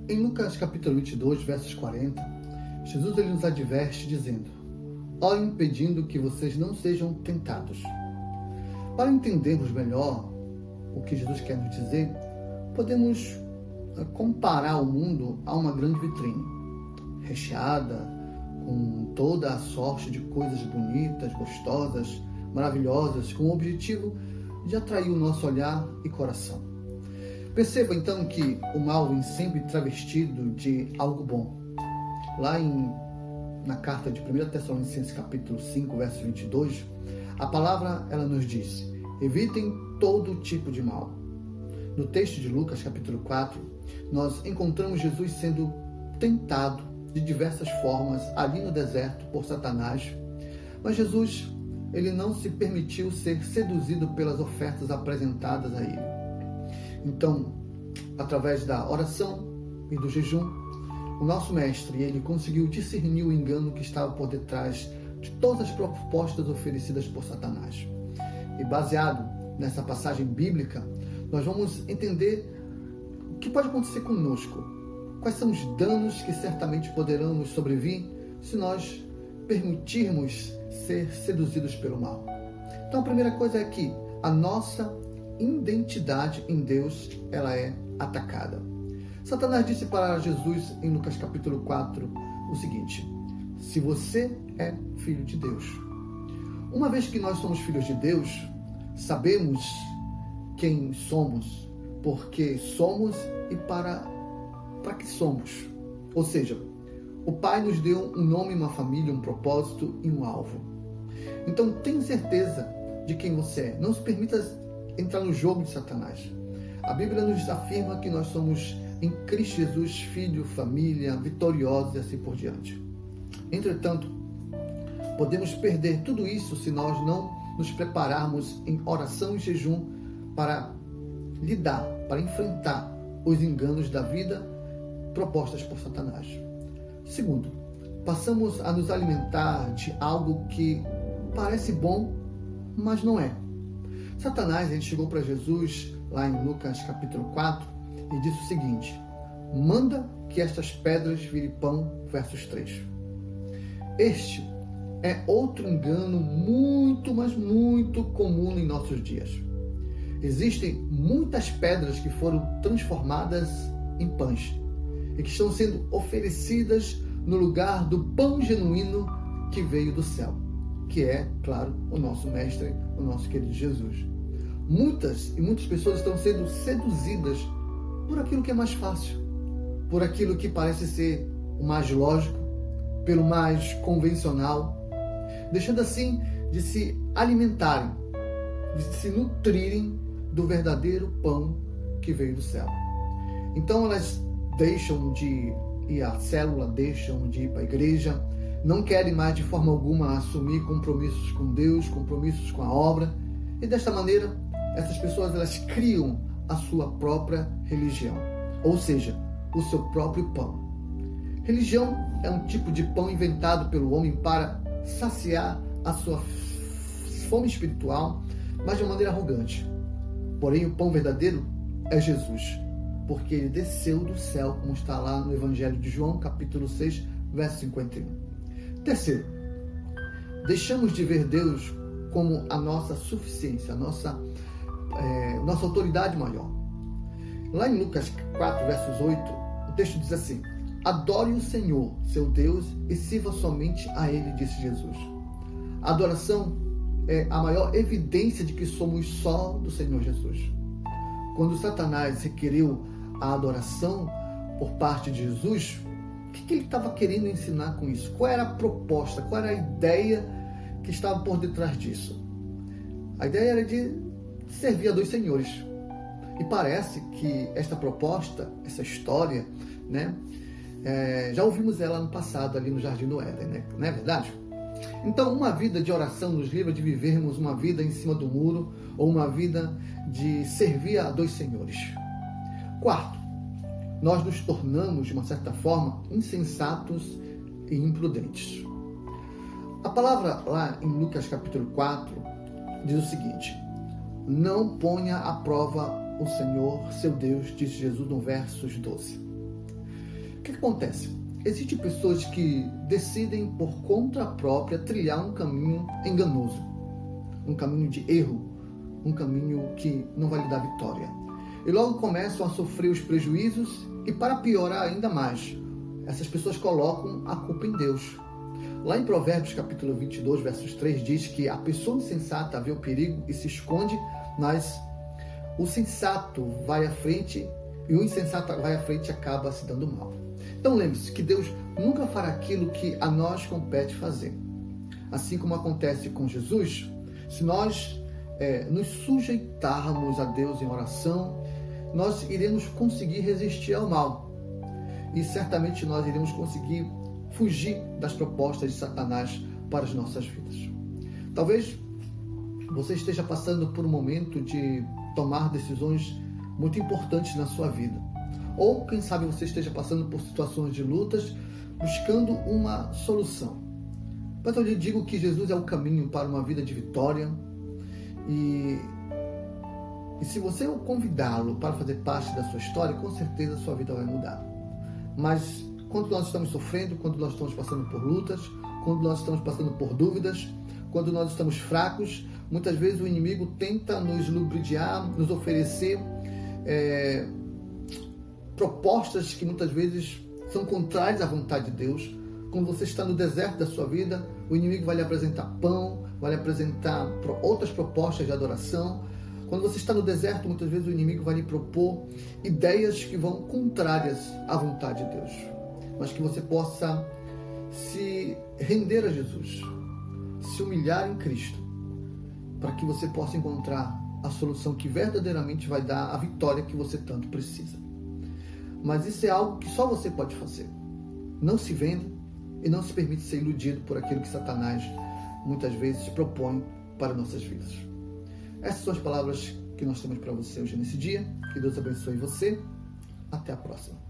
Em Lucas capítulo 22, versos 40, Jesus ele nos adverte dizendo: orem pedindo que vocês não sejam tentados. Para entendermos melhor o que Jesus quer nos dizer, podemos comparar o mundo a uma grande vitrine, recheada com toda a sorte de coisas bonitas, gostosas, maravilhosas, com o objetivo de atrair o nosso olhar e coração. Perceba então que o mal vem sempre travestido de algo bom. Lá na carta de 1 Tessalonicenses capítulo 5, verso 22, a palavra ela nos diz: evitem todo tipo de mal. No texto de Lucas capítulo 4, nós encontramos Jesus sendo tentado de diversas formas ali no deserto por Satanás, mas Jesus ele não se permitiu ser seduzido pelas ofertas apresentadas a ele. Então, através da oração e do jejum, o nosso mestre ele conseguiu discernir o engano que estava por detrás de todas as propostas oferecidas por Satanás. E baseado nessa passagem bíblica, nós vamos entender o que pode acontecer conosco, quais são os danos que certamente poderão nos sobrevir se nós permitirmos ser seduzidos pelo mal. Então a primeira coisa é que a nossa identidade em Deus ela é atacada. Satanás disse para Jesus em Lucas capítulo 4 o seguinte: se você é filho de Deus. Uma vez que nós somos filhos de Deus, sabemos quem somos, porque somos e para que somos. Ou seja, o Pai nos deu um nome, uma família, um propósito e um alvo. Então tenha certeza de quem você é. Não se permita entrar no jogo de Satanás. A Bíblia nos afirma que nós somos em Cristo Jesus, filho, família, vitoriosos e assim por diante. Entretanto, podemos perder tudo isso se nós não nos prepararmos em oração e jejum para lidar, para enfrentar os enganos da vida propostas por Satanás. Segundo, passamos a nos alimentar de algo que parece bom, mas não é. Satanás ele chegou para Jesus lá em Lucas capítulo 4 e disse o seguinte: manda que estas pedras virem pão, versos 3. Este é outro engano muito, mas muito comum em nossos dias. Existem muitas pedras que foram transformadas em pães e que estão sendo oferecidas no lugar do pão genuíno que veio do céu, que é, claro, o nosso mestre, o nosso querido Jesus. Muitas pessoas estão sendo seduzidas por aquilo que é mais fácil, por aquilo que parece ser o mais lógico, pelo mais convencional, deixando assim de se alimentarem, de se nutrirem do verdadeiro pão que veio do céu. Então elas deixam de ir à célula, deixam de ir para a igreja, não querem mais de forma alguma assumir compromissos com Deus, compromissos com a obra, e desta maneira essas pessoas elas criam a sua própria religião, ou seja, o seu próprio pão. Religião é um tipo de pão inventado pelo homem para saciar a sua fome espiritual, mas de uma maneira arrogante. Porém, o pão verdadeiro é Jesus, porque ele desceu do céu, como está lá no Evangelho de João, capítulo 6, verso 51. Terceiro, deixamos de ver Deus como a nossa suficiência, a nossa autoridade maior. Lá em Lucas 4, versos 8, o texto diz assim: adore o Senhor, seu Deus, e sirva somente a Ele, disse Jesus. A adoração é a maior evidência de que somos só do Senhor Jesus. Quando Satanás requeriu a adoração por parte de Jesus, o que ele estava querendo ensinar com isso? Qual era a proposta? Qual era a ideia que estava por detrás disso? A ideia era de servir a dois senhores. E parece que esta proposta, essa história, né, já ouvimos ela no passado, ali no Jardim do Éden, né? Não é verdade? Então, uma vida de oração nos livra de vivermos uma vida em cima do muro ou uma vida de servir a dois senhores. Quarto, nós nos tornamos, de uma certa forma, insensatos e imprudentes. A palavra lá em Lucas capítulo 4 diz o seguinte: não ponha à prova o Senhor, seu Deus, disse Jesus no versos 12. que acontece? Existem pessoas que decidem por conta própria trilhar um caminho enganoso, um caminho de erro, um caminho que não vai lhe dar vitória. E logo começam a sofrer os prejuízos e, para piorar ainda mais, essas pessoas colocam a culpa em Deus. Lá em Provérbios capítulo 22, versos 3, diz que a pessoa insensata vê o perigo e se esconde, mas o sensato vai à frente e o insensato vai à frente e acaba se dando mal. Então lembre-se que Deus nunca fará aquilo que a nós compete fazer. Assim como acontece com Jesus, se nós nos sujeitarmos a Deus em oração, nós iremos conseguir resistir ao mal. E certamente nós iremos conseguir fugir das propostas de Satanás para as nossas vidas. Talvez você esteja passando por um momento de tomar decisões muito importantes na sua vida. Ou, quem sabe, você esteja passando por situações de lutas, buscando uma solução. Mas eu lhe digo que Jesus é o caminho para uma vida de vitória. E se você o convidá-lo para fazer parte da sua história, com certeza a sua vida vai mudar. Mas quando nós estamos sofrendo, quando nós estamos passando por lutas, quando nós estamos passando por dúvidas, quando nós estamos fracos, muitas vezes o inimigo tenta nos ludibriar, nos oferecer propostas que muitas vezes são contrárias à vontade de Deus. Quando você está no deserto da sua vida, o inimigo vai lhe apresentar pão, vai lhe apresentar outras propostas de adoração. Quando você está no deserto, muitas vezes o inimigo vai lhe propor ideias que vão contrárias à vontade de Deus. Mas que você possa se render a Jesus, se humilhar em Cristo, para que você possa encontrar a solução que verdadeiramente vai dar a vitória que você tanto precisa. Mas isso é algo que só você pode fazer. Não se venda e não se permite ser iludido por aquilo que Satanás muitas vezes propõe para nossas vidas. Essas são as palavras que nós temos para você hoje nesse dia. Que Deus abençoe você. Até a próxima.